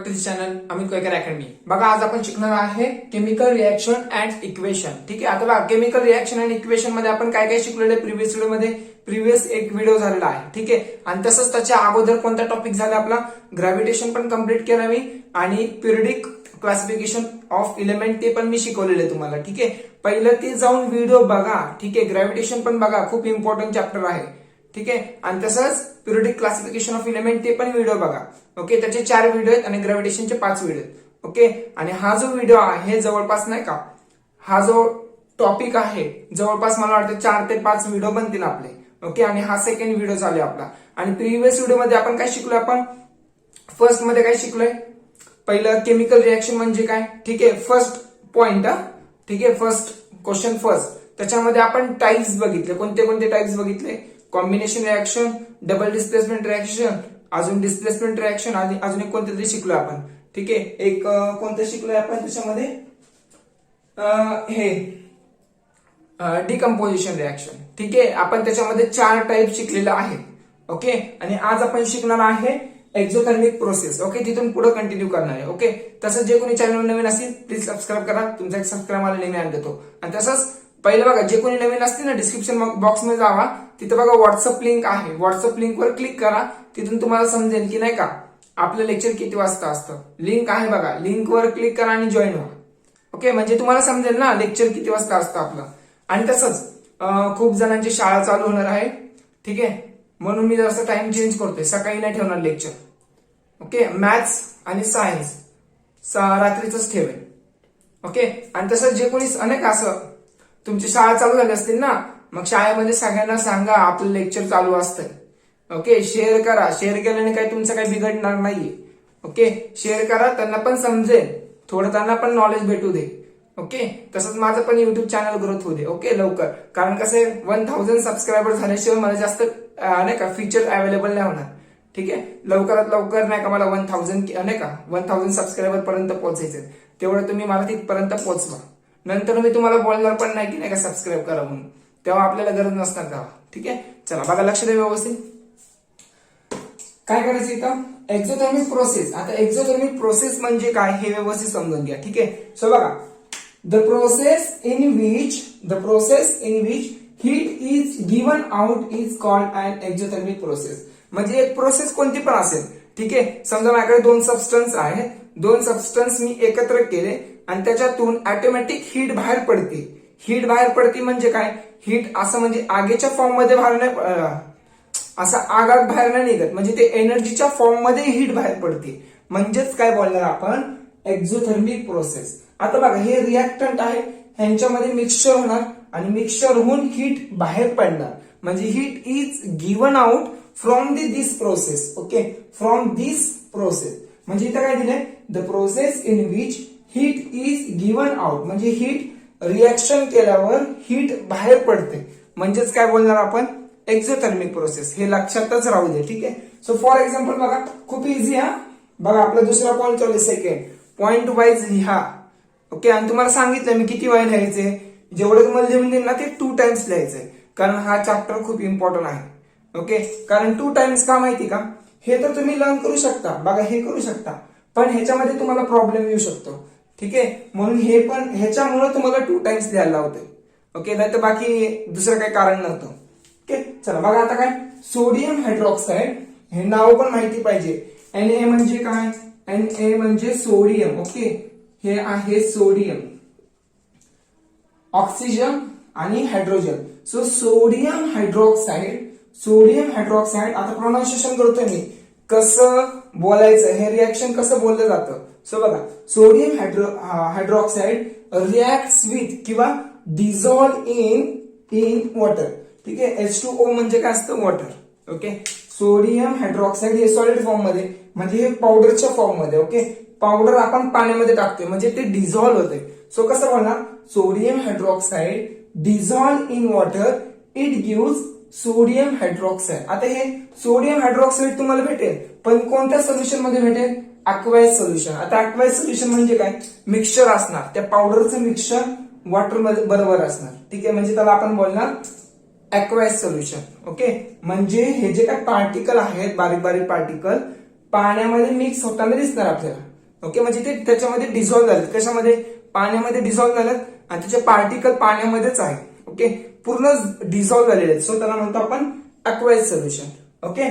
To this channel Amit Koykar academy. बघा आज आपण शिकणार आहे केमिकल रिएक्शन अँड इक्वेशन. ठीक आहे, आता बघा केमिकल रिएक्शन अँड इक्वेशन मध्ये आपण काय काय शिकलेलं आहे प्रिव्हियस व्हिडिओ मध्ये. प्रिव्हियस एक व्हिडिओ झालेला आहे. ठीक आहे, आणि तसंच त्याच्या अगोदर कोणता टॉपिक झाला आपला ग्रॅव्हिटेशन पण कम्प्लीट केला मी, आणि पिरियडिक क्लासिफिकेशन ऑफ एलिमेंट ते पण मी शिकवलेलं आहे तुम्हाला. ठीक आहे, पहिलं ते जाऊन व्हिडिओ बघा. ठीक आहे, ग्रॅव्हिटेशन पण बघा, खूप इम्पॉर्टंट चॅप्टर आहे. ठीक आहे, आणि तसंच पिरियडिक क्लासिफिकेशन ऑफ एलिमेंट ते पण व्हिडिओ बघा. ओके, त्याचे 4 व्हिडिओ आहेत आणि ग्रॅव्हिटेशनचे 5 व्हिडिओ आहेत. ओके, आणि हा जो व्हिडिओ आहे जवळपास नाही का, हा जो टॉपिक आहे जवळपास मला वाटतं 4 ते 5 व्हिडिओ बनतील आपले. ओके, आणि हा सेकंड व्हिडिओ चालू आहे आपला. आणि प्रिव्हियस व्हिडिओ मध्ये आपण काय शिकलोय, आपण फर्स्ट मध्ये काय शिकलोय, पहिलं केमिकल रिएक्शन म्हणजे काय. ठीक आहे, फर्स्ट पॉइंट. ठीक आहे, फर्स्ट क्वेश्चन फर्स्ट, त्याच्यामध्ये आपण टाइप्स बघितले. कोणते कोणते टाइप्स बघितले, combination reaction, double displacement reaction, अजून डिस्प्लेसमेंट रिएक्शन, आणि अजून एक कोणते तरी शिकलोय आपण. ठीक आहे, एक कोणतं शिकलोय आपण त्याच्यामध्ये, हे डिकम्पोजिशन रिएक्शन. ठीक आहे, आपण त्याच्यामध्ये 4 टाइप शिकलेलं आहे. ओके, आणि आज आपण शिकणार आहे एक्झोथर्मिक प्रोसेस. ओके, तिथून पुढे कंटिन्यू करणार आहे. ओके, तसंच जे कोणी चॅनल नवीन असतील प्लीज सबस्क्राईब करा. तुमचा एक सबस्क्राईब मला नेहमी आण देतो. आणि तसंच पहिलं बघा, जे कोणी नवीन असतील ना डिस्क्रिप्शन बॉक्स मध्ये जावा, तिथं बघा व्हॉट्सअप लिंक आहे. व्हॉट्सअप लिंक वर क्लिक करा, तिथून तुम्हाला समजेल की नाही का आपलं लेक्चर किती वाजता असतं. लिंक आहे बघा, लिंक वर क्लिक करा आणि जॉईन व्हा. ओके, म्हणजे तुम्हाला समजेल ना लेक्चर किती वाजता असतं आपलं. आणि तसंच खूप जणांची शाळा चालू होणार आहे. ठीक आहे, म्हणून मी जसं टाइम चेंज करतोय, सकाळी नाही ठेवणार लेक्चर. ओके, मॅथ्स आणि सायन्स रात्रीच ठेवेल. ओके, आणि तसंच जे कोणी अनेक असं तुमची शाळा चालू झाली असतील ना, मग शाळेमध्ये सगळ्यांना सांगा आपलं लेक्चर चालू असतंय. ओके, शेअर करा. शेअर केल्याने काही तुमचं काही बिघडणार नाहीये. ओके, शेअर करा, त्यांना पण समजेल, थोडं त्यांना पण नॉलेज भेटू दे. ओके, तसंच माझं पण युट्यूब चॅनल ग्रोथ होऊ दे. ओके, लवकर, कारण कसं 1000 सबस्क्रायबर झाल्याशिवाय मला जास्त नाही का फीचर अवेलेबल नाही होणार. ठीक आहे, लवकरात लवकर नाही का मला 1000 नाही का 1000 सबस्क्रायबर पर्यंत पोहोचायचे, तेवढं तुम्ही मला तिथपर्यंत पोहोचवा. नंतर मी तुम्हाला बोलणार पण नाही की नाही का सबस्क्राईब करा म्हणून, तेव्हा आपल्याला गरज नसणार तेव्हा. ठीक आहे, चला बघा, लक्ष द्या व्यवस्थित. काय करायचं इथं, एक्झोथर्मिक प्रोसेस. आता एक्झोथर्मिक प्रोसेस म्हणजे काय हे व्यवस्थित समजून घ्या. ठीक आहे, सो बघा, the process in which heat is given out is called an exothermic process. म्हणजे एक प्रोसेस कोणती पण असेल. ठीक आहे, समजा माझ्याकडे 2 सबस्टन्स आहेत, 2 सबस्टन्स मी एकत्र केले आणि त्याच्यातून ऑटोमॅटिक हीट बाहेर पडते. हीट बाहेर पडते म्हणजे काय, हीट असं म्हणजे आगीच्या फॉर्म मध्ये बाहेर नाही, असं आगात बाहेर नाही निघत, म्हणजे ते एनर्जीच्या फॉर्म मध्ये हीट बाहेर पडते. म्हणजेच काय बोलणार आपण, एक्झोथर्मिक प्रोसेस. आता बघा, हे रिएक्टंट आहे, ह्यांच्यामध्ये मिक्सचर होणार आणि मिक्सचर होऊन हीट बाहेर पडणार, म्हणजे heat is given out from this process. Okay, from this process म्हणजे इथं काय दिलंय, the process in which heat is given out, म्हणजे हीट रिएक्शन केल्यावर हीट बाहेर पडते, म्हणजेच काय बोलणार आपण, एक्झोथर्मिक प्रोसेस. हे लक्षातच राहू दे. ठीक आहे, सो फॉर एक्झाम्पल बघा, खूप इझी. हा बघा, आपला दुसरा पॉईंट चालू, सेकंड पॉईंट वाईज लिहा. ओके, आणि तुम्हाला सांगितलं मी किती वेळ लिहायचे, जेवढं तुम्हाला लिहून देईल ना ते 2 टाइम्स लिहायचंय, कारण हा चॅप्टर खूप इम्पॉर्टंट आहे. ओके, कारण 2 टाइम्स का माहिती का, हे तर तुम्ही लर्न करू शकता, बघा हे करू शकता, पण ह्याच्यामध्ये तुम्हाला प्रॉब्लेम येऊ शकतो. ठीक आहे, म्हणून हे पण ह्याच्यामुळे तुम्हाला 2 टाइम्स लिहायला लावतोय. ओके, नाही तर बाकी दुसरं काही कारण नव्हतं. ओके, चला बघा, आता काय, सोडियम हायड्रॉक्साईड, हे नाव पण माहिती पाहिजे. Na म्हणजे काय, Na म्हणजे सोडियम. ओके, हे आहे सोडियम, ऑक्सिजन आणि hydrogen. So sodium hydroxide, sodium hydroxide. आता प्रोनाउन्सिएशन करतोय मी, कसं बोलायचं, हे रिएक्शन कसं बोललं जातं. सो बघा, सोडियम हायड्रॉक्साईड रिॲक्ट्स विथ किंवा डिझॉल्व इन वॉटर. ठीक आहे, H2O म्हणजे काय असतं, वॉटर. ओके, सोडियम हायड्रॉक्साईड हे सॉलिड फॉर्म मध्ये, म्हणजे हे पावडरच्या फॉर्म मध्ये. ओके, पावडर आपण पाण्यामध्ये टाकतोय म्हणजे ते डिझॉल्व्ह होते. सो कसं बोलणार, sodium hydroxide dissolve in water, it gives sodium hydroxide. आता हे सोडियम हायड्रॉक्साईड तुम्हाला भेटेल, पण कोणत्या सोल्युशन मध्ये भेटेल, अक्वायस सोल्युशन. आता अक्वायस सोल्युशन म्हणजे काय, मिक्सचर असणार, त्या पावडरचं मिक्सचर वॉटर मध्ये बरोबर असणार. ठीक आहे, म्हणजे त्याला आपण बोलणार अक्वायस सोल्युशन. ओके, म्हणजे हे जे काही पार्टिकल आहेत, बारीक बारीक पार्टिकल पाण्यामध्ये मिक्स होताना दिसणार आपल्याला. ओके, म्हणजे ते त्याच्यामध्ये डिझॉल्व्ह झालेत. कशामध्ये? पाण्यामध्ये डिझॉल्व्ह झालेत आणि त्याचे पार्टिकल पाण्यामध्येच आहे. ओके, पूर्ण डिझॉल्व्ह झालेले आहेत. सो त्याला म्हणतो आपण aqueous solution. Okay,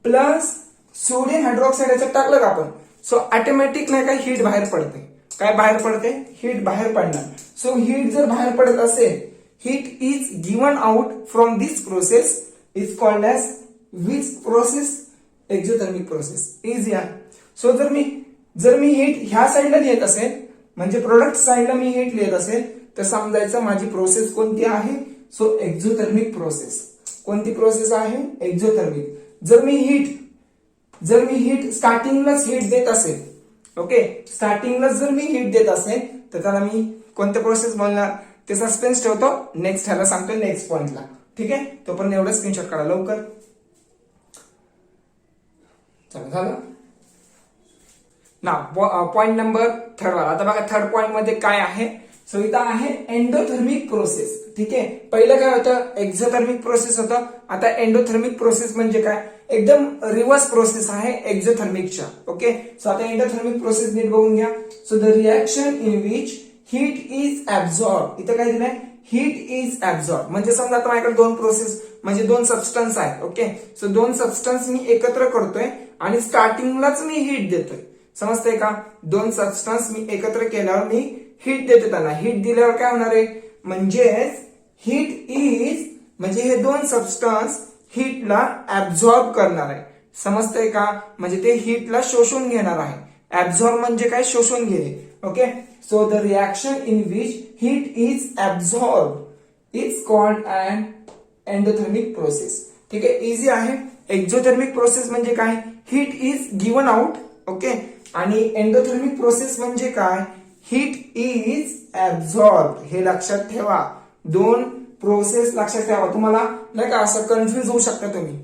plus sodium hydroxide याच्यात टाकलं का आपण, सो ऑटोमॅटिक नाही का हीट बाहेर पडते. काय बाहेर पडते? हीट बाहेर पडणार. सो हीट जर बाहेर पडत असेल, heat is given out from this process is called as which process? Exothermic process. Easy आहे. सो जर मी हीट ह्या साईडला लिहित असेल, म्हणजे प्रोडक्ट साईडला मी हीट लिहित असेल, तर समजायचं माझी प्रोसेस कोणती आहे? So exothermic process. कोणती प्रोसेस आहे? एक्झोथर्मिक. जर मी हीट स्टार्टिंगलाच हीट देत असेल, ओके, स्टार्टिंगलाच जर मी हीट देत असेल, तर त्याला मी कोणत्या प्रोसेस बोलणार? ते सस्पेन्स ठेवतो. नेक्स्ट ह्याला सांगतो नेक्स्ट पॉइंटला. ठीक आहे, तोपर्यंत एवढं स्क्रीनशॉट काढा लवकर. झालं ना. पॉइंट नंबर थर्ड वाला. आता बघा थर्ड पॉइंट मध्ये काय आहे. सो इथं आहे एंडोथर्मिक प्रोसेस. ठीक आहे, पहिलं काय होतं? एक्झोथर्मिक प्रोसेस होतं. आता एंडोथर्मिक प्रोसेस म्हणजे काय? एकदम रिव्हर्स प्रोसेस आहे एक्झोथर्मिकच्या. ओके, सो आता एंडोथर्मिक प्रोसेस नीट बघून घ्या. So the reaction in which heat is absorb. इथं काय दिलंय? Heat is absorb. म्हणजे समजा आता माझ्याकडे दोन प्रोसेस म्हणजे दोन सबस्टन्स आहेत. ओके, सो दोन सबस्टन्स मी एकत्र करतोय आणि स्टार्टिंगलाच मी हीट देतोय. समजतंय का? दोन सबस्टन्स मी एकत्र केल्यावर मी हीट देतो त्यांना. हीट दिल्यावर काय होणार आहे? म्हणजे हीट इज म्हणजे हे दोन सबस्टन्स हीटला ऍब्झॉर्ब करणार आहे. समजतंय का? म्हणजे ते हीटला शोषून घेणार आहे. ऍब्झॉर्ब म्हणजे काय? शोषून घेणे. Okay, so the reaction in which heat is absorb is called an endothermic process. ठीक आहे, इझी आहे. एक्झोथर्मिक प्रोसेस म्हणजे काय? Heat is given out. Okay, आणि एंडोथर्मिक प्रोसेस म्हणजे काय? Heat is absorb. हे लक्षात ठेवा. दोन प्रोसेस लक्षात ठेवा. तुम्हाला नाही का असं कन्फ्युज होऊ शकता तुम्ही.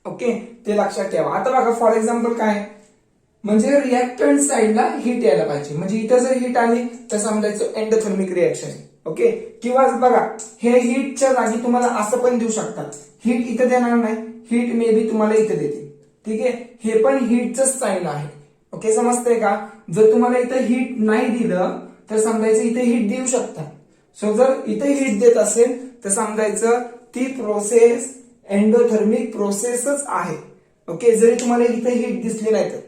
ओके, ते लक्षात ठेवा. आता बघा फॉर एक्झाम्पल काय, म्हणजे रिएक्टंट साईडला हीट यायला पाहिजे. म्हणजे इथं जर हीट आली तर समजायचं एंडोथर्मिक रिएक्शन आहे. ओके, किंवा बघा हे हीटच्या जागी तुम्हाला असं पण देऊ शकतात. हीट इथं देणार नाही, हीट मे बी तुम्हाला इथं देतील. ठीक आहे, हे पण हीटच साईन आहे. ओके, समजतंय का? जर तुम्हाला इथं हीट नाही दिलं तर समजायचं इथे हीट देऊ शकता. सो जर इथे हीट देत असेल तर समजायचं ती प्रोसेस एंडोथर्मिक प्रोसेसच आहे. ओके, जरी तुम्हाला इथे हीट दिसली नाही तर.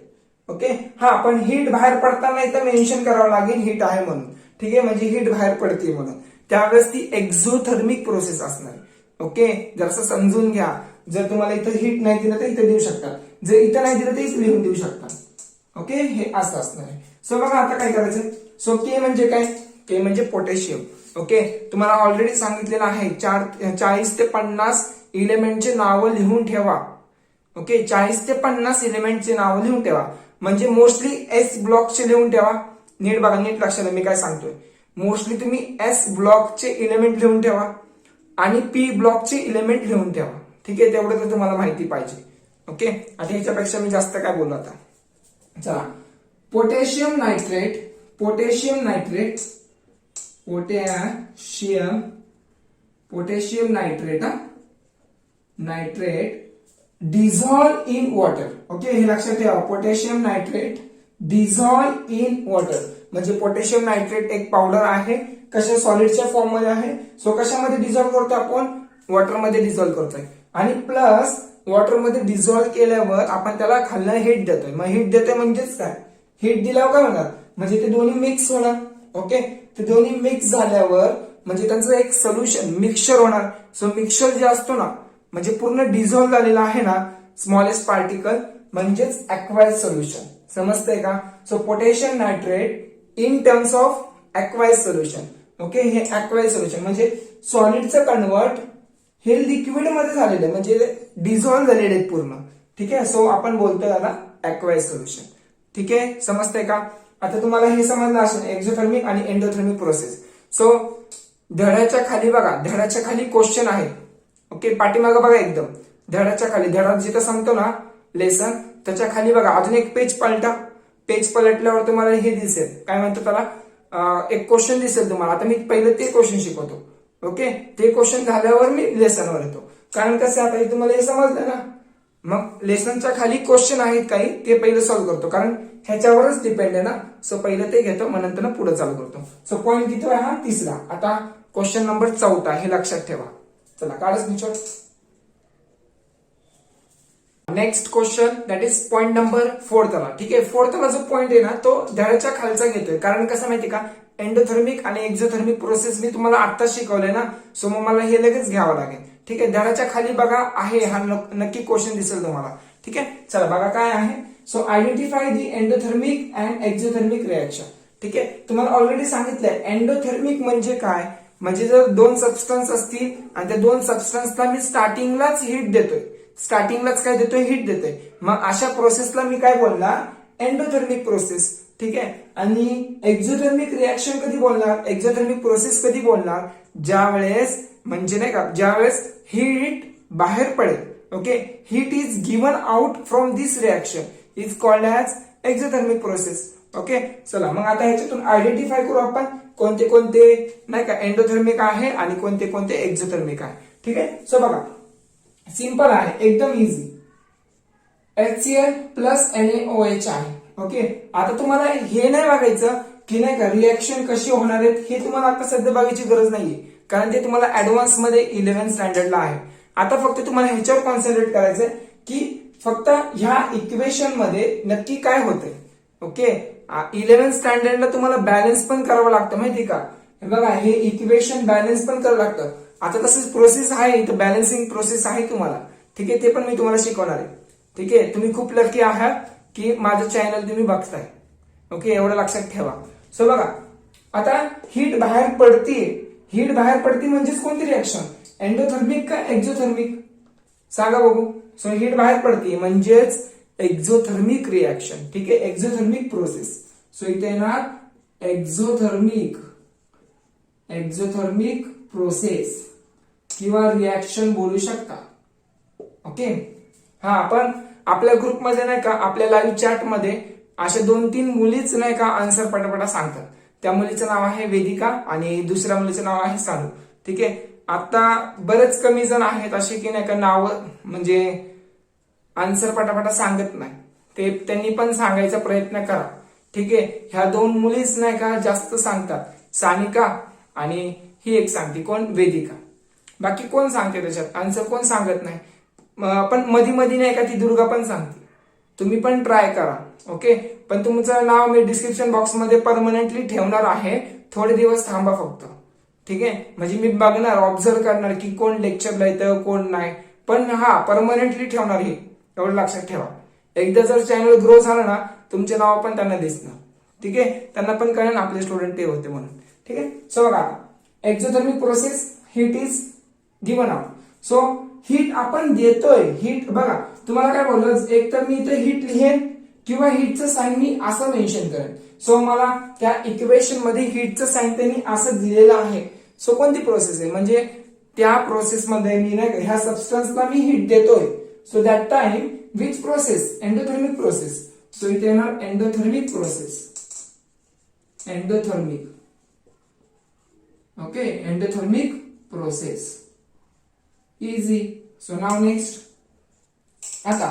ओके, हा पण हीट बाहेर पडताना इथं मेन्शन करावं लागेल हीट आहे म्हणून. ठीक आहे, म्हणजे हीट बाहेर पडते म्हणून. त्यावेळेस ती एक्झोथर्मिक प्रोसेस असणार. ओके, जरासं समजून घ्या. जर तुम्हाला इथं हीट नाही दिलं तर इथं देऊ शकता. जर इथं नाही दिलं तर इथं लिहून देऊ शकता. ओके, हे असं असणार आहे. सो बघा आता काय करायचं. सो के म्हणजे काय? के म्हणजे पोटॅशियम. ओके, तुम्हाला ऑलरेडी सांगितलेलं आहे 40 ते 50 इलेमेंटचे नावं लिहून ठेवा. ओके, 40 ते 50 इलेमेंटचे नावं लिहून ठेवा. म्हणजे मोस्टली एस ब्लॉकचे लिहून ठेवा. नीट बघा, नीट लक्षात मी काय सांगतोय. मोस्टली तुम्ही एस ब्लॉकचे इलेमेंट लिहून ठेवा आणि पी ब्लॉकचे इलेमेंट लिहून ठेवा. ठीक आहे, तेवढं तर तुम्हाला माहिती पाहिजे. ओके, आता ह्याच्यापेक्षा मी जास्त काय बोलू आता. चला, potassium nitrate dissolve in water. Okay, हे लक्षात ठेवा. Potassium nitrate dissolve in water. म्हणजे पोटॅशियम नायट्रेट एक पावडर आहे. कशा? सॉलिडच्या फॉर्म मध्ये आहे. सो कशामध्ये डिझॉल्व करतो आपण? वॉटरमध्ये डिझॉल्व करतोय. आणि प्लस वॉटरमध्ये डिझॉल्व केल्यावर आपण त्याला खालनं हीट देतोय. मग हीट देतोय म्हणजेच काय? हीट दिल्यावर काय होणार? म्हणजे ते दोन्ही मिक्स होणार. ओके, ते दोन्ही मिक्स झाल्यावर म्हणजे त्यांचं एक सोल्युशन मिक्सचर होणार. सो मिक्सचर जे असतो ना, म्हणजे पूर्ण डिझॉल्व झालेला आहे ना स्मॉलेस्ट पार्टिकल, म्हणजेच अक्वायस सोल्युशन. समजतंय का? So potassium nitrate in terms of aqueous solution. Okay, हे अक्वायस सोल्युशन म्हणजे सॉलिडचं कन्वर्ट हे लिक्विड मध्ये झालेलं आहे, म्हणजे डिझॉल्व झालेले आहेत पूर्ण. ठीक आहे, सो आपण बोलतोय याला अक्वायस सोल्युशन. ठीक आहे, समजतंय का? आता तुम्हाला हे समजलं असेल एक्झोथर्मिक आणि एंडोथर्मिक प्रोसेस. सो धड्याच्या खाली बघा, धड्याच्या खाली क्वेश्चन आहे. ओके, पाठीमागं बघा एकदम धड्याच्या खाली, धडा जिथं सांगतो ना लेसन त्याच्या खाली बघा अजून एक पेज पलटा. पेज पलटल्यावर तुम्हाला हे दिसेल, काय म्हणतो त्याला, एक क्वेश्चन दिसेल तुम्हाला. आता मी पहिलं ते क्वेश्चन शिकवतो. ओके, ते क्वेश्चन झाल्यावर मी लेसनवर येतो. कारण कसं आता तुम्हाला हे समजलं ना, मग लेसनच्या खाली क्वेश्चन आहेत काही, ते पहिलं सॉल्व्ह करतो, कारण ह्याच्यावरच डिपेंड आहे ना. सो पहिलं ते घेतो, मग नंतर पुढे चालू करतो. सो पॉईंट किती आहे हा? तिसरा. आता क्वेश्चन नंबर 4 हे लक्षात ठेवा. चला काढा screenshot. Next question that is point number 4. ठीक आहे, 4 जो पॉइंट आहे ना तो धड्याच्या खालचा घेतोय, कारण कसं माहिती का, एंडोथर्मिक आणि एक्झोथर्मिक प्रोसेस मी तुम्हाला आता शिकवलंय ना, सो मग मला हे लगेच घ्यावं लागेल. ठीक आहे, धड्याच्या खाली बघा आहे, हा नक्की क्वेश्चन दिसेल तुम्हाला. ठीक आहे, चला बघा काय आहे. So identify the endothermic and exothermic reaction. ठीक आहे, तुम्हाला ऑलरेडी सांगितलंय एंडोथर्मिक म्हणजे काय, म्हणजे जर दोन सबस्टन्स असतील आणि त्या दोन सबस्टन्सला मी स्टार्टिंगलाच हीट देतोय, स्टार्टिंगलाच काय देतोय, हीट देतोय, मग अशा प्रोसेसला मी काय बोलणार, एंडोथर्मिक प्रोसेस. ठीक आहे, आणि एक्झोथर्मिक रिएक्शन कधी बोलणार, एक्झोथर्मिक प्रोसेस कधी बोलणार, ज्या वेळेस म्हणजे नाही का, ज्या वेळेस हीट बाहेर पडेल. Okay, heat is given out from this reaction is called as exothermic process. Okay, चला मग आता ह्याच्यातून आयडेंटिफाय करू आपण कोणते कोणते नाही का एंडोथर्मिक आहे आणि कोणते कोणते एक्झोथर्मिक आहे. ठीक आहे, सो बघा सिंपल आहे, एकदम इझी. HCl प्लस NaOH आहे. ओके, आता तुम्हाला हे नाही बघायचं की नाही का रिएक्शन कशी होणार आहेत, हे तुम्हाला आता सध्या बघायची गरज नाहीये, कारण ते तुम्हाला ऍडव्हान्स मध्ये 11th स्टँडर्डला आहे. आता फक्त तुम्हाला ह्याच्यावर कॉन्सन्ट्रेट करायचंय की फक्त ह्या इक्वेशन मध्ये नक्की काय होतंय. ओके, 11th स्टँडर्डला तुम्हाला बॅलन्स पण करावं लागतं माहिती का, बघा हे इक्वेशन बॅलन्स पण करावं लागतं. आता तसंच प्रोसेस आहे, इथं बॅलन्सिंग प्रोसेस आहे तुम्हाला. ठीक आहे, ते पण मी तुम्हाला शिकवणार आहे. ठीक आहे, तुम्ही खूप लकी आहात की माझं चॅनल तुम्ही बघताय. ओके, एवढं लक्षात ठेवा. सो बघा आता हीट बाहेर पडतीये, हीट बाहेर पडती म्हणजेच कोणती रिएक्शन, एंडोथर्मिक का एक्झोथर्मिक, सांगा बघू. सो हीट बाहेर पडतीये म्हणजेच एक्झोथर्मिक रिएक्शन. ठीक आहे, एक्झोथर्मिक प्रोसेस. सो इथे येणार एक्झोथर्मिक प्रोसेस किंवा रिएक्शन बोलू शकता. ओके, हा आपण आपल्या ग्रुपमध्ये नाही का, आपल्या लाईव्ह चॅट मध्ये अशा 2-3 मुलीच नाही का आन्सर पटापटा सांगतात. त्या मुलीचं नाव आहे वेदिका आणि दुसऱ्या मुलीचं नाव आहे सानू. ठीक आहे, आता बरेच कमी जण आहेत असे की नाही का नाव म्हणजे आन्सर पटापटा सांगत नाही, ते त्यांनी पण सांगायचा प्रयत्न करा. ठीक आहे, ह्या 2 मुलीच नाही का जास्त सांगतात, सानिका आणि ही एक सांगते कोण, वेदिका. बाकी कोण सांगते त्याच्यात आन्सर, कोण सांगत नाही. पण मधी मधी नाही का ती दुर्गा पण सांगते, तुम्ही पण ट्राय करा. ओके, पण तुमचं नाव मी डिस्क्रिप्शन बॉक्स मध्ये परमनंटली ठेवणार आहे, थोडे दिवस थांबा फक्त. ठीक आहे, म्हणजे मी बघणार, ऑब्झर्व करणार की कोण लेक्चरला येतं कोण नाही, पण हा परमनंटली ठेवणार हे, एवढं लक्षात ठेवा. एकदा जर चॅनल ग्रो झालं ना, तुमचे नाव पण त्यांना दिसणार. ठीक आहे, त्यांना पण कळेल आपले स्टुडंट ते होते म्हणून. ठीक आहे, सो बघा exothermic process, heat is given out. So heat आपण देतोय, हीट बघा तुम्हाला काय बोललं, एक तर मी इथे हीट लिहेन किंवा हीटचं साइन मी असं मेन्शन करेन. सो मला त्या इक्वेशन मध्ये हीटचं साइन त्यांनी असं दिलेलं आहे. सो कोणती प्रोसेस आहे, म्हणजे त्या प्रोसेसमध्ये मी नाही ह्या सबस्टन्सला मी हीट देतोय. So that time which process, endothermic process. So इथे येणार endothermic process, endothermic. Okay, endothermic process, easy. So now next. आता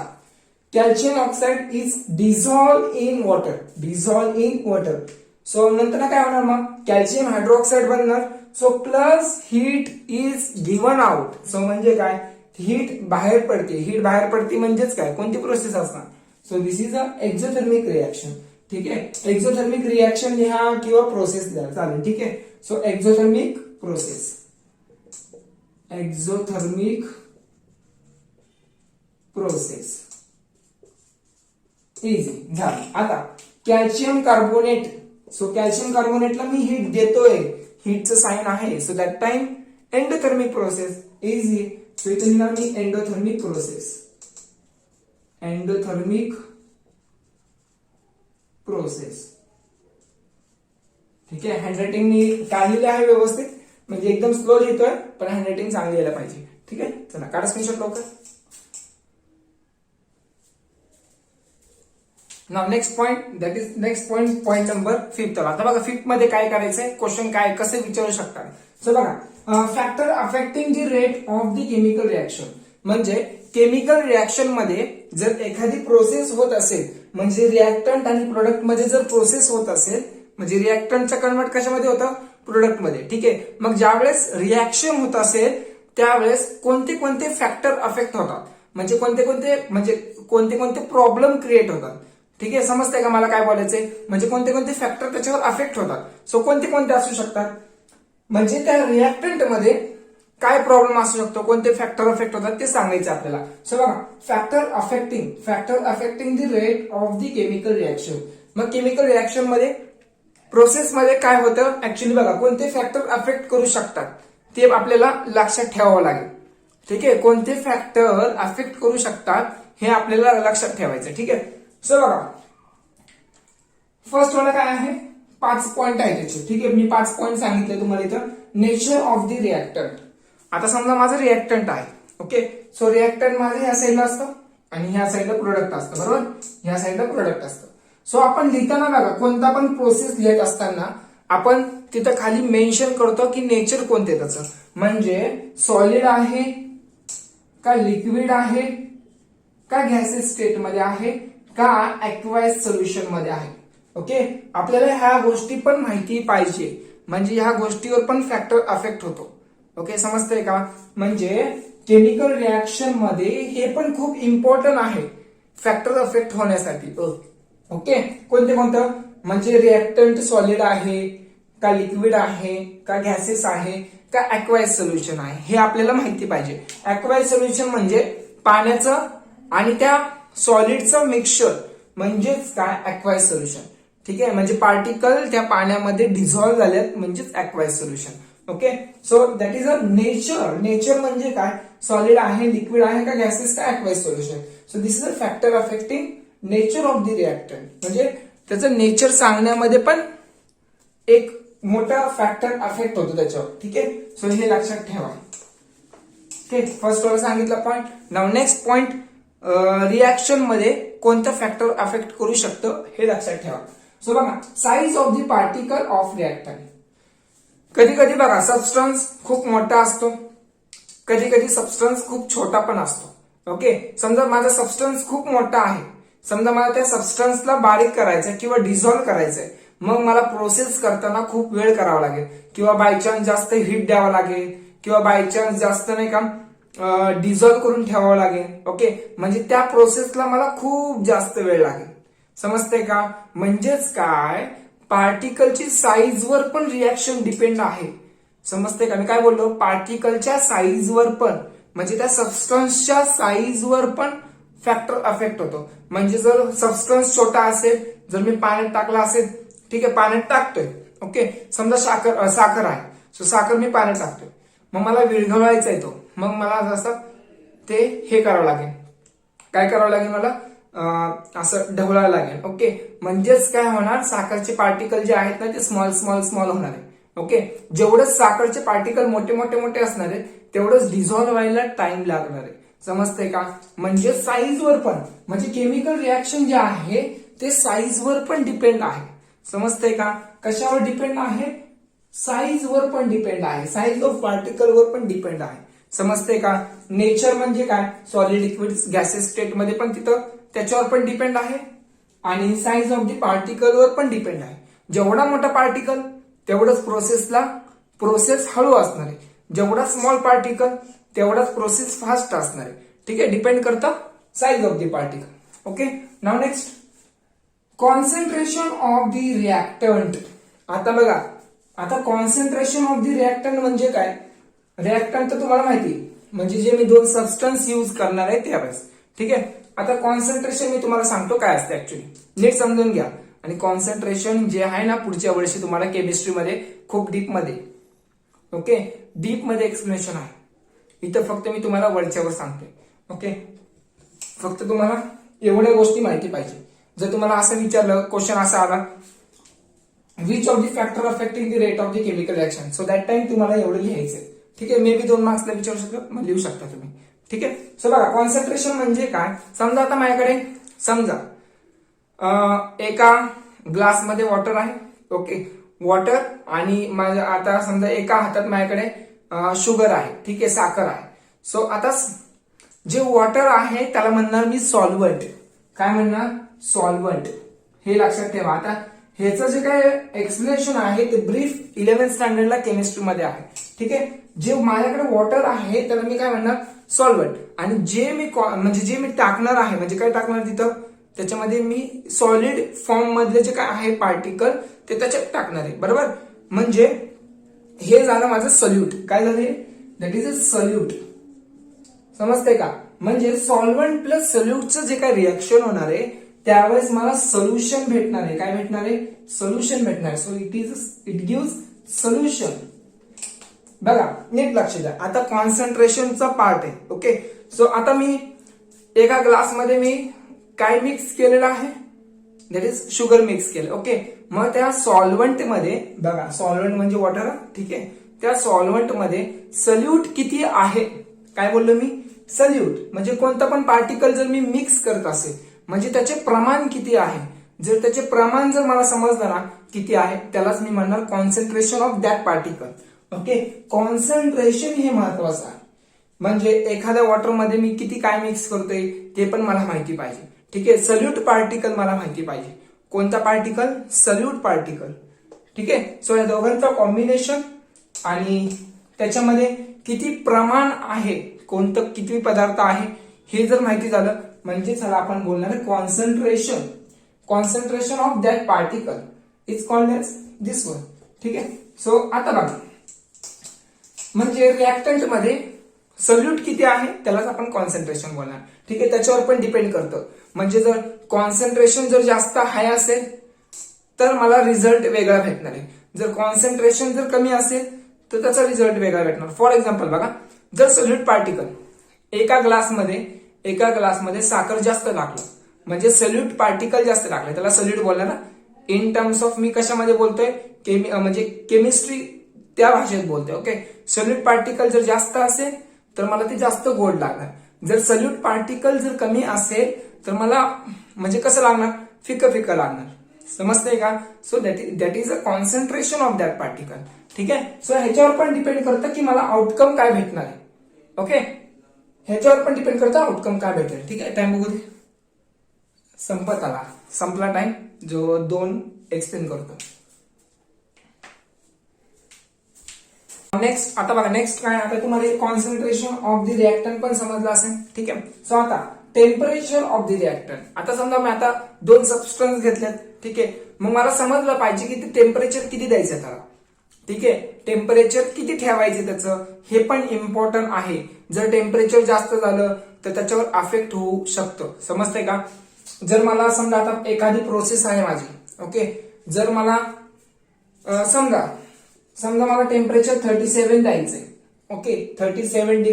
calcium oxide is dissolve in water, dissolve in water. So नंतर काय होणार, मग कॅल्शियम हायड्रोक्साइड बनणार. So plus heat is given out. So म्हणजे काय, हीट बाहेर पडते, हीट बाहेर पडते म्हणजेच काय, कोणती प्रोसेस असणार. So this is a exothermic reaction. ठीक आहे, एक्झोथर्मिक रिएक्शन लिहा किंवा प्रोसेस लिहा चालेल. ठीक आहे, so exothermic process, exothermic process, easy झालं. आता कॅल्शियम कार्बोनेट. सो कॅल्शियम कार्बोनेटला मी हीट देतोय, हीटचं साइन आहे. So that time endothermic process, easy. So इथे लिहिणार मी एंडोथर्मिक प्रोसेस, एंडोथर्मिक प्रोसेस. ठीक आहे, हँडरायटिंग मी काढलेली आहे व्यवस्थित, म्हणजे एकदम स्लो लिहितोय पण हँडरायटिंग चांगली यायला पाहिजे. ठीक आहे, चला काढा स्क्रीनशॉट लवकर. Now next point that is next point, point number 5. आता बघा 5 मध्ये काय करायचंय, क्वेश्चन काय कसे विचारू शकतात. सो बघा factor affecting the rate of the chemical reaction. म्हणजे केमिकल रिएक्शन मध्ये जर एखादी प्रोसेस होत असेल, म्हणजे रिएक्टंट आणि प्रोडक्ट मध्ये जर प्रोसेस होत असेल, म्हणजे रिएक्टंटचं कन्वर्ट कशामध्ये होतं, प्रोडक्ट मध्ये. ठीक आहे, मग ज्यावेळेस रिएक्शन होत असेल त्यावेळेस कोणते कोणते फॅक्टर अफेक्ट होतात, म्हणजे कोणते कोणते प्रॉब्लेम क्रिएट होतात. ठीक आहे, समजतंय का मला काय बोलायचंय, म्हणजे कोणते कोणते फॅक्टर त्याच्यावर अफेक्ट होतात. सो कोणते कोणते असू शकतात, म्हणजे त्या रिएक्टंट मध्ये काय प्रॉब्लेम असू शकतो, कोणते फॅक्टर अफेक्ट होतात ते सांगायचे आपल्याला. सो बघा, factor affecting the rate of the chemical reaction. मग केमिकल रिएक्शन मध्ये प्रोसेस मध्ये काय होतं ऍक्च्युली, बघा कोणते फॅक्टर अफेक्ट करू शकतात ते आपल्याला लक्षात ठेवावं लागेल. ठीक आहे, कोणते फॅक्टर अफेक्ट करू शकतात हे आपल्याला लक्षात ठेवायचं. ठीक आहे, सो बघा फर्स्ट वाला काय आहे, 5 पॉइंट आहे त्याचे. ठीक आहे, मी 5 पॉइंट सांगितले तुम्हाला इथं. Nature of the reactant. आता समजा माझं रिएक्टंट आहे. ओके, सो रिएक्टंट माझं ह्या साईडला असतं आणि ह्या साईडला प्रोडक्ट असतं, बरोबर, ह्या साईडला प्रोडक्ट असतं. सो आपण लिहिताना बघा कोणता पण प्रोसेस लिहित असताना आपण तिथं खाली मेन्शन करतो की नेचर कोणते त्याचं, म्हणजे सॉलिड आहे का, लिक्विड आहे का, गॅसेस स्टेट मध्ये आहे का, ऍक्वायस सोल्युशन मध्ये आहे. ओके, आपल्याला ह्या गोष्टी पण माहिती पाहिजे, म्हणजे ह्या गोष्टीवर पण फॅक्टर अफेक्ट होतो. ओके, समजतंय का, म्हणजे केमिकल रिएक्शन मध्ये हे पण खूप इम्पॉर्टंट आहे फॅक्टर अफेक्ट होण्यासाठी. ओके, कोणतं, म्हणजे रिएक्टंट सॉलिड आहे का, लिक्विड आहे का, गॅसेस आहे का, ऍक्वायस सोल्युशन आहे, हे आपल्याला माहिती पाहिजे. ऍक्वायस सोल्युशन म्हणजे पाण्याचं आणि त्या सॉलिडचं मिक्सचर, म्हणजेच काय, ऍक्वायस सोल्युशन. ठीक आहे, म्हणजे पार्टिकल त्या पाण्यामध्ये डिझॉल्व्ह झालेत, म्हणजेच aqueous solution. Okay, so that is a nature म्हणजे काय, सॉलिड आहे, लिक्विड आहे का, गॅसेस का, aqueous solution. So this is a factor affecting nature of the reactant, म्हणजे त्याचं नेचर सांगण्यामध्ये पण एक मोठा फॅक्टर अफेक्ट होतो त्याच्यावर. ठीक आहे, सो हे लक्षात ठेवा. ओके, फर्स्ट वाला सांगितलं point. Now next point, reaction मध्ये कोणतं फॅक्टर अफेक्ट करू शकतं हे लक्षात ठेवा. सो बघा, size of the particle of reactant. कधी कधी बघा सबस्टन्स खूप मोठा असतो, कधी कधी सबस्टन्स खूप छोटा पण असतो. ओके, समजा माझा सबस्टन्स खूप मोठा आहे, समजा मला त्या सबस्टन्सला बारीक करायचंय किंवा डिझॉल्व्ह करायचंय, मग मला प्रोसेस करताना खूप वेळ करावा लागेल, किंवा बाय चान्स जास्त हीट द्यावं लागेल, किंवा बाय चान्स जास्त नाही का डिझॉल्व्ह करून ठेवावं लागेल. ओके, म्हणजे त्या प्रोसेसला मला खूप जास्त वेळ लागेल. समजते का, म्हणजेच काय, पार्टिकलची साईजवर पण रिएक्शन डिपेंड आहे. समजते का मी काय बोललो, पार्टिकलच्या साईजवर पण, म्हणजे त्या सबस्टन्सच्या साईजवर पण फॅक्टर अफेक्ट होतो. म्हणजे जर सबस्टन्स छोटा असेल, जर मी पाण्यात टाकला असेल, ठीक आहे, पाण्यात टाकतोय. ओके, समजा साखर आहे, सो साखर मी पाण्यात टाकतोय, मग मला विरघळवायचा आहे तो, मग मला जसं ते हे करावं लागेल, काय करावं लागेल मला, असं ढवळावं लागेल. ओके, म्हणजेच काय होणार, साखरचे पार्टिकल जे आहेत ना ते स्मॉल होणार आहे. ओके, जेवढं साखरचे पार्टिकल मोठे असणार आहे तेवढंच डिझॉल्व्ह व्हायला टाइम लागणार आहे. समजतंय का, म्हणजे साईजवर पण, म्हणजे केमिकल रिएक्शन जे आहे ते साईजवर पण डिपेंड आहे. समजतंय का, कशावर डिपेंड आहे, साईजवर पण डिपेंड आहे, साईज ऑफ पार्टिकलवर पण डिपेंड आहे. समजतंय का, नेचर म्हणजे काय, सॉलिड, लिक्विड, गॅसेस स्टेट मध्ये पण तिथं त्याच्यावर पण डिपेंड आहे, आणि साईज ऑफ द पार्टिकलवर पण डिपेंड आहे. जेवढा मोठा पार्टिकल तेवढंच प्रोसेस हळू असणार आहे, जेवढा स्मॉल पार्टिकल तेवढाच प्रोसेस फास्ट असणार आहे. ठीक आहे, डिपेंड करतं size of the particle. Okay, now next, concentration of the reactant. आता बघा, आता कॉन्सन्ट्रेशन ऑफ द रिएक्टंट म्हणजे काय, रिएक्टंट तर तुम्हाला माहिती, म्हणजे जे मी 2 सबस्टन्स यूज करणार आहे त्यावेळेस. ठीक आहे, आता कॉन्सन्ट्रेशन मी तुम्हाला सांगतो काय असते ऍक्च्युली, नीट समजून घ्या. आणि कॉन्सन्ट्रेशन जे आहे ना, पुढच्या वर्षी तुम्हाला केमिस्ट्रीमध्ये खूप डीप मध्ये एक्सप्लेनेशन आहे. इथं फक्त मी तुम्हाला वरच्यावर सांगतोय. ओके, फक्त तुम्हाला एवढ्या गोष्टी माहिती पाहिजे. जर तुम्हाला असं विचारलं, क्वेश्चन असा आला, which of the factor affecting the rate of the chemical reaction, so that time तुम्हाला एवढं लिहायचंय. ठीक आहे, मे बी 2 मार्क्सला विचारू शकतो, मग लिहू शकता तुम्ही. ठीक आहे, सो बघा, कॉन्सन्ट्रेशन म्हणजे काय, समजा आता माझ्याकडे एका ग्लासमध्ये वॉटर आहे. ओके, वॉटर, आणि माझ्या आता समजा एका हातात माझ्याकडे शुगर आहे. ठीक आहे, साखर आहे. सो आता जे वॉटर आहे त्याला म्हणणार मी सॉल्व्हंट. काय म्हणणार? सॉल्व्हंट. हे लक्षात ठेवा. आता ह्याचं जे काय एक्सप्लेनेशन आहे ते ब्रीफ 11th स्टँडर्डला केमिस्ट्रीमध्ये आहे. ठीक आहे. जे माझ्याकडे वॉटर आहे त्याला मी काय म्हणणार? सॉल्व्हंट. आणि जे मी टाकणार आहे म्हणजे काय टाकणार तिथं? त्याच्यामध्ये मी सॉलिड फॉर्म मधले जे काय आहे पार्टिकल ते त्याच्यात टाकणार आहे. बरोबर. म्हणजे हे झालं माझं सल्यूट. काय झाले? That is a salute. समजते का? म्हणजे सॉल्व्हंट प्लस सल्यूटचं जे काय रिएक्शन होणार आहे त्यावेळेस मला सोल्युशन भेटणार आहे. काय भेटणार आहे? सोल्युशन भेटणार आहे. So it gives solution. बघा नीट लक्ष द्या. आता कॉन्सन्ट्रेशनचा पार्ट आहे. ओके. सो आता मी एका ग्लासमध्ये मी काय मिक्स केलेलं आहे? दॅट इज शुगर मिक्स केलं. ओके. मग त्या सॉल्व्हंट मध्ये बघा, सॉल्व्हंट म्हणजे वॉटर. ठीक आहे. त्या सॉल्व्हंट मध्ये सल्यूट किती आहे? काय बोललो मी? सल्यूट. म्हणजे कोणतं पण पार्टिकल जर मी मिक्स करत असेल म्हणजे त्याचे प्रमाण किती आहे. जर त्याचे प्रमाण जर मला समजलं ना किती आहे त्यालाच मी म्हणणार concentration of that particle. Okay. Concentration हे महत्वाचं आहे. म्हणजे एखाद्या वॉटरमध्ये मी किती काय मिक्स करतोय ते पण मला माहिती पाहिजे. ठीक आहे. सल्यूट पार्टिकल मला माहिती पाहिजे. कोणता पार्टिकल? Salute particle. ठीक आहे. सो या दोघांचं कॉम्बिनेशन आणि त्याच्यामध्ये किती प्रमाण आहे, कोणतं किती पदार्थ आहे हे जर माहिती झालं म्हणजे चला आपण बोलणार आहे concentration. Concentration of that particle is called as this one. ठीक आहे. सो आता बघा म्हणजे रिएक्टंट मध्ये सल्यूट किती आहे त्यालाच आपण कॉन्सन्ट्रेशन बोलणार. ठीक आहे. त्याच्यावर पण डिपेंड करतं. म्हणजे जर कॉन्सन्ट्रेशन जर जास्त हाय असेल तर मला रिझल्ट वेगळा भेटणार आहे. जर कॉन्सन्ट्रेशन जर कमी असेल तर त्याचा रिझल्ट वेगळा भेटणार. फॉर एक्झाम्पल बघा, जर सल्यूट पार्टिकल एका ग्लासमध्ये साखर जास्त टाकलं म्हणजे सल्यूट पार्टिकल जास्त टाकलं त्याला सल्यूट बोलणार ना. इन टर्म्स ऑफ मी कशामध्ये बोलतोय? म्हणजे केमिस्ट्री त्या भाषेत बोलतोय. ओके. सल्यूट पार्टिकल जर जास्त असेल तर मला ते जास्त गोड लागणार. जर सल्यूट पार्टिकल जर कमी असेल तर मला म्हणजे कसं लागणार? फिकं फिकं लागणार. समजतंय का? So that is a concentration of that particle. ठीक आहे. सो ह्याच्यावर पण डिपेंड करतं की मला आउटकम काय भेटणार आहे. ओके. ह्याच्यावर पण डिपेंड करतं आउटकम काय भेटेल. ठीक आहे. टाइम बघू दे. संपत आला. संपला टाइम जो 2 एक्सप्लेन करतो. नेक्स्ट आता बघा, नेक्स्ट काय? आता तुम्हाला कॉन्सन्ट्रेशन ऑफ द रिएक्टंट पण समजलं असेल. ठीक आहे. सो आता टेम्परेचर ऑफ द रिएक्टंट. आता समजा मी आता 2 सबस्टन्स घेतलेत. ठीक आहे. मग मला समजलं पाहिजे की ते टेम्परेचर किती द्यायचं त्याला. ठीक आहे. टेम्परेचर किती ठेवायचे त्याचं हे पण इम्पॉर्टंट आहे. जर टेम्परेचर जास्त झालं तर त्याच्यावर अफेक्ट होऊ शकतं. समजतंय का? जर मला समजा आता एखादी प्रोसेस आहे माझी. ओके. जर मला समजा मला टेम्परेचर 37 द्यायचंय. ओके. 37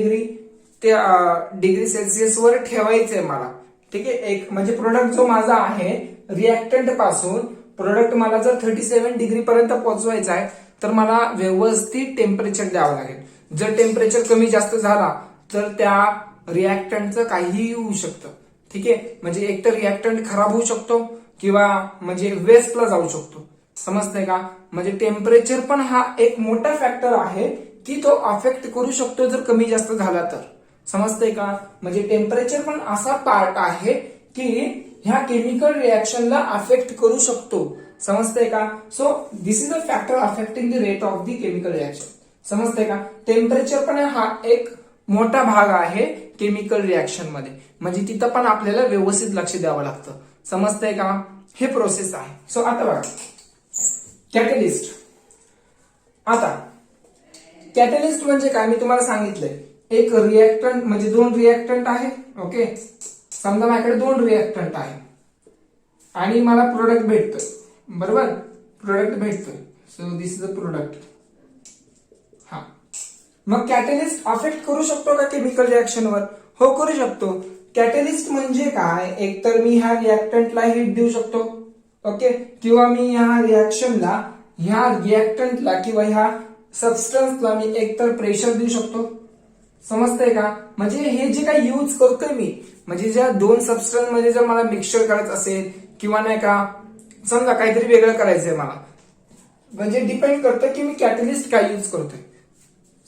डिग्री सेल्सिअस वर ठेवायचंय मला. ठीक आहे. एक म्हणजे प्रोडक्ट जो माझा आहे रिएक्टंट पासून प्रोडक्ट मला जर 37 डिग्री पर्यंत पोहोचवायचा आहे तर मला व्यवस्थित टेम्परेचर द्यावं लागेल. जर टेम्परेचर कमी जास्त झाला तर त्या रिएक्टंटचं काहीही होऊ शकतं. ठीक आहे. म्हणजे एकतर रिएक्टंट खराब होऊ शकतो किंवा म्हणजे वेस्टला जाऊ शकतो. समजतंय का? म्हणजे टेम्परेचर पण हा एक मोठा फॅक्टर आहे की तो अफेक्ट करू शकतो जर कमी जास्त झाला तर. समजतंय का? म्हणजे टेम्परेचर पण असा पार्ट आहे की ह्या केमिकल रिएक्शनला अफेक्ट करू शकतो. समजतंय का? So this is a factor affecting the rate of the chemical reaction. समजतंय का? टेम्परेचर पण हा एक मोठा भाग आहे केमिकल रिएक्शन मध्ये. म्हणजे तिथं पण आपल्याला व्यवस्थित लक्ष द्यावं लागतं. समजतंय का? हे प्रोसेस आहे. सो आता बघा कॅटलिस्ट. आता कॅटलिस्ट म्हणजे काय मी तुम्हाला सांगितलंय. एक रिएक्टंट म्हणजे 2 रिएक्टंट आहे. ओके. समजा माझ्याकडे 2 रिएक्टंट आहे आणि मला प्रोडक्ट भेटतोय. बरोबर. प्रोडक्ट भेटतोय. So this is a product. हा. मग कॅटलिस्ट अफेक्ट करू शकतो का केमिकल रिएक्शनवर? हो, करू शकतो. कॅटलिस्ट म्हणजे काय? एकतर मी ह्या रिएक्टंटला हीट देऊ शकतो. ओके. किंवा मी ह्या रिएक्शनला ह्या रिएक्टंटला किंवा ह्या सबस्टन्सला मी एकतर प्रेशर देऊ शकतो. समजतंय का? म्हणजे हे जे काही यूज करतोय मी म्हणजे ज्या 2 सबस्टन्स मध्ये जर मला मिक्सचर करायचं असेल किंवा नाही का समजा काहीतरी वेगळं करायचंय मला म्हणजे डिपेंड करतं की मी कॅटलिस्ट काय यूज करतोय.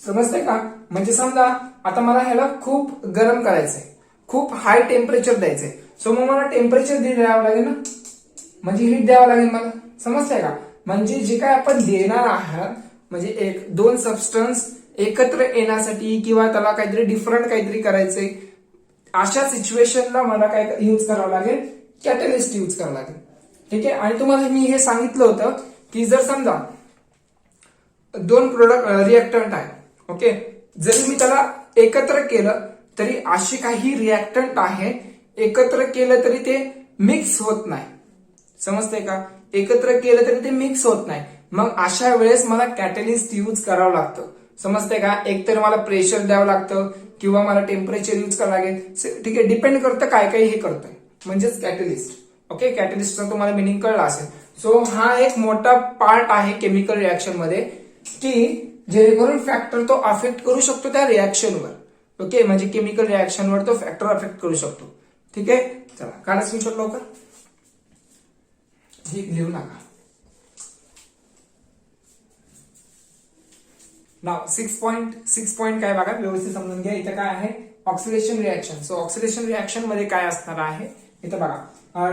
समजतंय का? म्हणजे समजा आता मला ह्याला खूप गरम करायचंय, खूप हाय टेम्परेचर द्यायचंय, सो मग मला टेम्परेचर द्यावं लागेल ना, म्हणजे हीट द्यावं लागेल मला. समजतंय का? म्हणजे जे काय आपण देणार आहात म्हणजे एक दोन सबस्टन्स एकत्र येण्यासाठी किंवा त्याला काहीतरी डिफरंट काहीतरी करायचंय, अशा सिच्युएशनला मला काय यूज करावं लागेल, कॅटलिस्ट यूज करावं लागेल. ठीक आहे. आणि तुम्हाला मी हे सांगितलं होतं की जर समजा दोन प्रोडक्ट रिएक्टंट आहे, ओके, जरी मी त्याला एकत्र केलं तरी अशी काही रिएक्टंट आहे एकत्र केलं तरी ते मिक्स होत नाही. समजतंय का? एकत्र केलं तरी ते मिक्स होत नाही. मग अशा वेळेस मला कॅटलिस्ट यूज करावं लागतं. समजतंय का? एकतर मला प्रेशर द्यावं लागतं किंवा मला टेम्परेचर यूज करावं लागेल. ठीक आहे, डिपेंड करतं काय काय हे करतंय, म्हणजेच कॅटलिस्ट. ओके, कॅटलिस्टचा तुम्हाला मिनिंग कळला असेल. सो हा एक मोठा पार्ट आहे केमिकल रिएक्शन मध्ये की जेणेकरून फॅक्टर तो अफेक्ट करू शकतो त्या रिएक्शनवर. ओके, म्हणजे केमिकल रिएक्शनवर तो फॅक्टर अफेक्ट करू शकतो. ठीक आहे, चला काढा स्क्रीनशॉट लवकर. ठीक, लिहू नका. नाव 6.6 काय बघा, व्यवस्थित समजून घ्या. इथं काय आहे, oxidation reaction. So oxidation reaction मध्ये काय असणार आहे इथं बघा.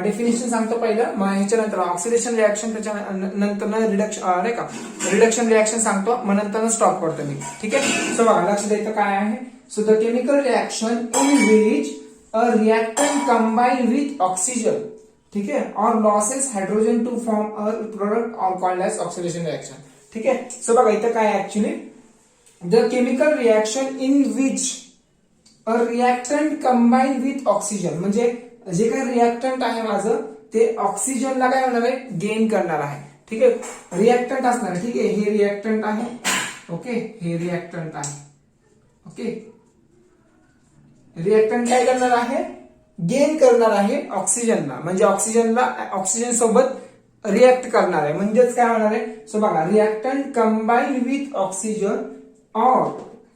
डेफिनेशन सांगतो पहिलं, मग ह्याच्यानंतर ऑक्सिडेशन रिएक्शन, त्याच्या नंतर रिडक्शन नाही का, रिडक्शन रिएक्शन सांगतो, मग नंतर स्टॉप करतो मी. ठीक आहे. सो बघा लक्ष द्यायचं काय आहे. So the chemical reaction in which a reactant combine with oxygen, ठीक है, और losses hydrogen to form a product और कॉल्ड एज ऑक्सिडेशन रिएक्शन. ठीक है. सो बघा इथं काय actually, the chemical reaction in which a reactant combine with oxygen, म्हणजे जे काही रिएक्टंट आहे माझं ते ऑक्सिजनला काय होणार आहे, गेन करणार आहे. ठीक आहे, रिएक्टंट असणार आहे. ठीक आहे, हे रिएक्टंट आहे. ओके, हे रिएक्टंट आहे. ओके, रिएक्टंट काय करणार आहे, गेन करणार आहे ऑक्सिजनला, म्हणजे ऑक्सिजन सोबत रिएक्ट करणार आहे. म्हणजेच काय होणार आहे. सो बघा, रिएक्टंट कंबाइन विथ ऑक्सिजन, और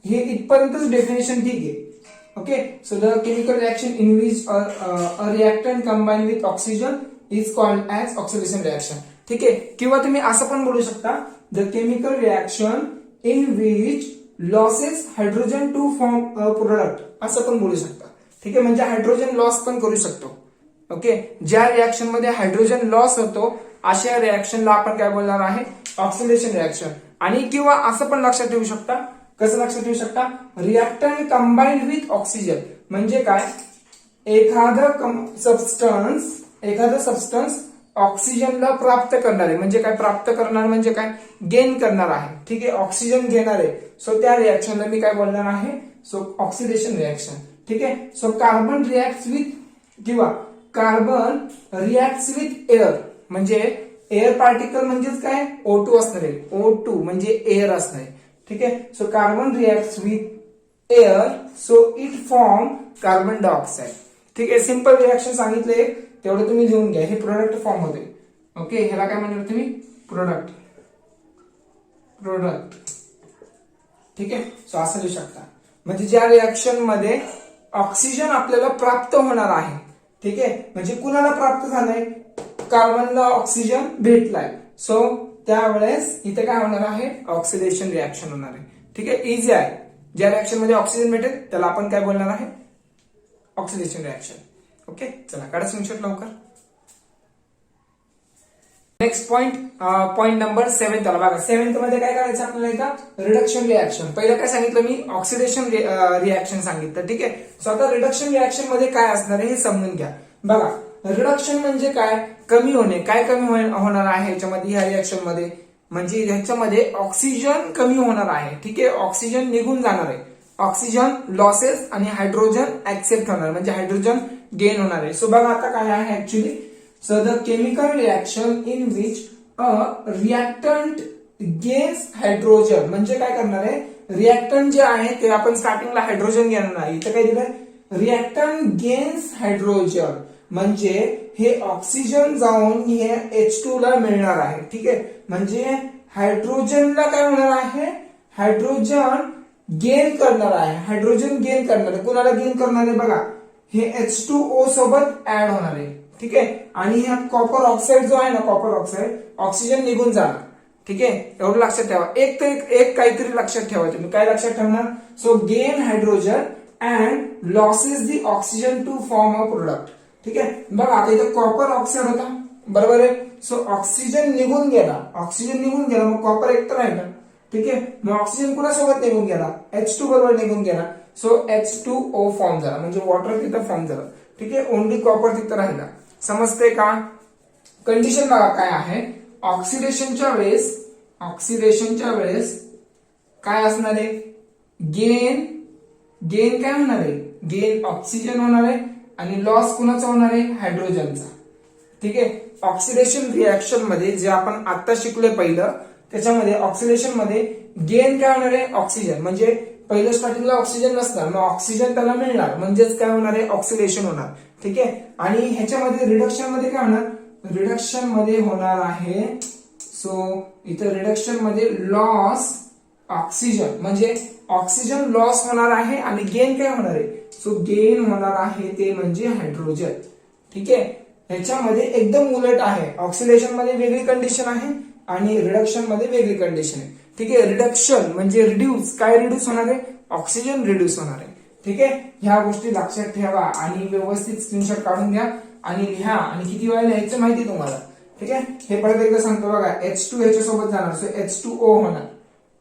हे इथपर्यंतच डेफिनेशन ठीक आहे. Okay, so the chemical reaction in which a reactant combine with oxygen is called as oxidation reaction. ठीक आहे, किंवा तुम्ही असं पण बोलू शकता, the chemical reaction in which losses hydrogen to form a product, असं पण बोलू शकता. ठीक आहे, म्हणजे हायड्रोजन लॉस पण करू शकतो. ओके, ज्या रिएक्शन मध्ये हायड्रोजन लॉस होतो अशा रिएक्शनला आपण काय बोलणार आहे, ऑक्सिडेशन रिएक्शन. आणि किंवा असं पण लक्षात ठेवू शकता, कसं लक्षात ठेवू शकता, रिएक्टंट कंबाइंड विथ ऑक्सिजन, म्हणजे काय, एखादं सबस्टन्स ऑक्सिजनला प्राप्त करणार आहे. म्हणजे काय प्राप्त करणार, म्हणजे काय गेन करणार आहे. ठीक आहे, ऑक्सिजन घेणार आहे. सो त्या रिएक्शनला मी काय बोलणार आहे, सो ऑक्सिडेशन रिएक्शन. ठीक आहे. सो कार्बन रिएक्ट विथ किंवा कार्बन रिएक्ट विथ एअर, म्हणजे एअर पार्टिकल म्हणजेच काय, O2 असणार आहे. O2 म्हणजे एअर असणार आहे. ठीक आहे. So carbon react with air, so it form carbon dioxide. ठीक आहे, सिंपल रिएक्शन सांगितले, तेवढं तुम्ही लिहून घ्या. हे प्रोडक्ट फॉर्म होते. ओके, ह्याला काय म्हणणार तुम्ही, प्रोडक्ट. ठीक आहे. सो असं लिहू शकता, म्हणजे ज्या रिएक्शन मध्ये ऑक्सिजन आपल्याला प्राप्त होणार आहे. ठीक आहे, म्हणजे कुणाला प्राप्त झालंय, कार्बनला ऑक्सिजन भेटलाय. सो त्यावेळेस इथे काय होणार आहे, ऑक्सिडेशन रिएक्शन होणार आहे. ठीक आहे, इझी आहे. ज्या रिएक्शन मध्ये ऑक्सिजन भेटेल त्याला आपण काय बोलणार आहे, ऑक्सिडेशन रिएक्शन. ओके, चला काढा स्क्रीनशॉट लवकर. नेक्स्ट पॉइंट नंबर 7 त्याला बघा. 7th मध्ये काय करायचं आपल्याला, इथं रिडक्शन रिएक्शन. पहिलं काय सांगितलं मी, ऑक्सिडेशन रिएक्शन सांगितलं. ठीक आहे. सो आता रिडक्शन रिएक्शन मध्ये काय असणार आहे हे समजून घ्या. बघा, रिडक्शन म्हणजे काय, कमी होणे. काय कमी होणार आहे ह्याच्यामध्ये, ह्या रिएक्शन मध्ये, म्हणजे ह्याच्यामध्ये ऑक्सिजन कमी होणार आहे. ठीक आहे, ऑक्सिजन निघून जाणार आहे. ऑक्सिजन लॉसेस आणि हायड्रोजन ऍक्सेप्ट होणार, म्हणजे हायड्रोजन गेन होणार आहे. सो बघा आता काय आहे actually, so the chemical reaction in which a reactant gains hydrogen, म्हणजे काय करणार आहे, रिएक्टंट जे आहे ते आपण स्टार्टिंगला हायड्रोजन घेणार आहे. इथं काय दिलंय, रिएक्टंट गेन्स हायड्रोजन, म्हणजे हे ऑक्सिजन जाऊन हे H2 ला मिळणार आहे. ठीक आहे, म्हणजे हायड्रोजनला काय होणार आहे, हायड्रोजन गेन करणार आहे. हायड्रोजन गेन करणार आहे. कुणाला गेन करणार आहे बघा, हे H2O सोबत ऍड होणार आहे. ठीक आहे, आणि हा कॉपर ऑक्साईड जो आहे ना, कॉपर ऑक्साईड, ऑक्सिजन निघून जाणार. ठीक आहे, एवढं लक्षात ठेवा. एक काहीतरी लक्षात ठेवा तुम्ही. काय लक्षात ठेवणार? So gain hydrogen and losses the oxygen to form a product. ठीक आहे, बघा आता इथं कॉपर ऑक्साईड होता, बरोबर आहे. सो ऑक्सिजन निघून गेला, मग कॉपर एकटं राहिलं. ठीक आहे, मग ऑक्सिजन कुणासोबत निघून गेला? H2 बरोबर निघून गेला. सो H2O फॉर्म झाला, म्हणजे वॉटर तिथं फॉर्म झालं. ठीक आहे, ओनली कॉपर तिथं राहिला. समजते का? कंडिशन बघा काय आहे. ऑक्सिडेशनच्या वेळेस काय असणार आहे? गेन काय होणार आहे? गेन ऑक्सिजन होणार आहे आणि लॉस कुणाचा होणार आहे? हायड्रोजनचा. ठीक आहे, ऑक्सिडेशन रिएक्शन मध्ये जे आपण आता शिकलोय पहिलं, त्याच्यामध्ये ऑक्सिडेशन मध्ये गेन काय होणार आहे? ऑक्सिजन. म्हणजे पहिलं स्टार्टिंगला ऑक्सिजन नसणार, मग ऑक्सिजन त्याला मिळणार, म्हणजेच काय होणार आहे? ऑक्सिडेशन होणार. ठीक आहे, आणि ह्याच्यामध्ये रिडक्शन मध्ये काय होणार? रिडक्शन मध्ये होणार आहे, सो इथं रिडक्शन मध्ये लॉस ऑक्सिजन, म्हणजे ऑक्सिजन लॉस होणार आहे आणि गेन काय होणार आहे? सो गेन होणार आहे ते म्हणजे हायड्रोजन. ठीक आहे, ह्याच्यामध्ये एकदम उलट आहे. ऑक्सिडेशन मध्ये वेगळी कंडिशन आहे आणि रिडक्शन मध्ये वेगळी कंडिशन आहे. ठीक आहे, रिडक्शन म्हणजे रिड्यूस, काय रिड्यूस होणार आहे? ऑक्सिजन रिड्यूस होणार आहे. ठीक आहे, ह्या गोष्टी लक्षात ठेवा आणि व्यवस्थित स्क्रीनशॉट काढून घ्या आणि लिहा. आणि किती वेळा लिहायचं माहिती तुम्हाला. ठीक आहे, हे परत एकदा सांगतो बघा. H2 ह्याच्यासोबत जाणार, सो H2O होणार.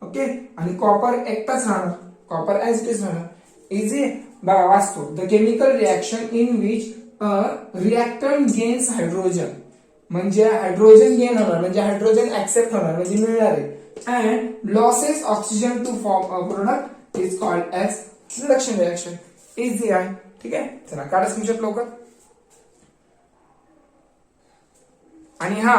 ओके, आणि कॉपर एकटाच राहणार, कॉपर ऍज इट इज राहणार. इझी. बघा वाचतो. The chemical reaction in which reactant gains hydrogen, म्हणजे हायड्रोजन गेन होणार, म्हणजे हायड्रोजन ऍक्सेप्ट होणार, म्हणजे मिळणार आहे. And losses oxygen to form a product is called as reduction reaction. Easy आहे. ठीक आहे, चला काढा स्क्रीनशॉट लवकर. आणि हा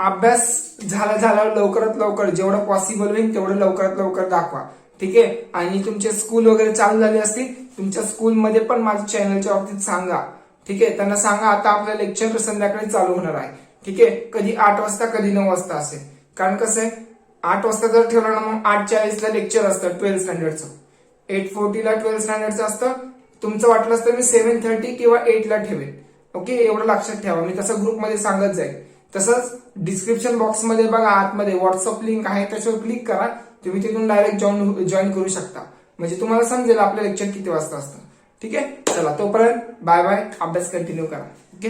अभ्यास झाला लवकरात लवकर, जेवढं पॉसिबल होईल तेवढं लवकरात लवकर दाखवा. ठीक आहे, आणि तुमचे स्कूल वगैरे चालू झाले असतील, तुमच्या स्कूलमध्ये पण माझ्या चॅनलच्या बाबतीत सांगा. ठीक आहे, त्यांना सांगा आता आपलं लेक्चर संध्याकाळी चालू होणार आहे. ठीक आहे, कधी 8 वाजता कधी 9 वाजता असेल. कारण कसं आहे, 8 वाजता जर ठेवलं ना, मग 8:40 ला लेक्चर असतं 12th स्टँडर्डचं, 8:40 ला 12th स्टँडर्डचं असतं. तुमचं वाटलं असतं मी 7:30 किंवा 8 ला ठेवेन. ओके, एवढं लक्षात ठेवा. मी तसं ग्रुपमध्ये सांगत जाईल. तसंच डिस्क्रिप्शन बॉक्समध्ये बघा आतमध्ये व्हॉट्सअप लिंक आहे, त्याच्यावर क्लिक करा. तुम्ही तिथून डायरेक्ट जॉईन करू शकता, म्हणजे तुम्हाला समजेल आपलं लेक्चर किती वाजता असतं. ठीक आहे, चला तोपर्यंत बाय बाय. अभ्यास कंटिन्यू करा. ओके.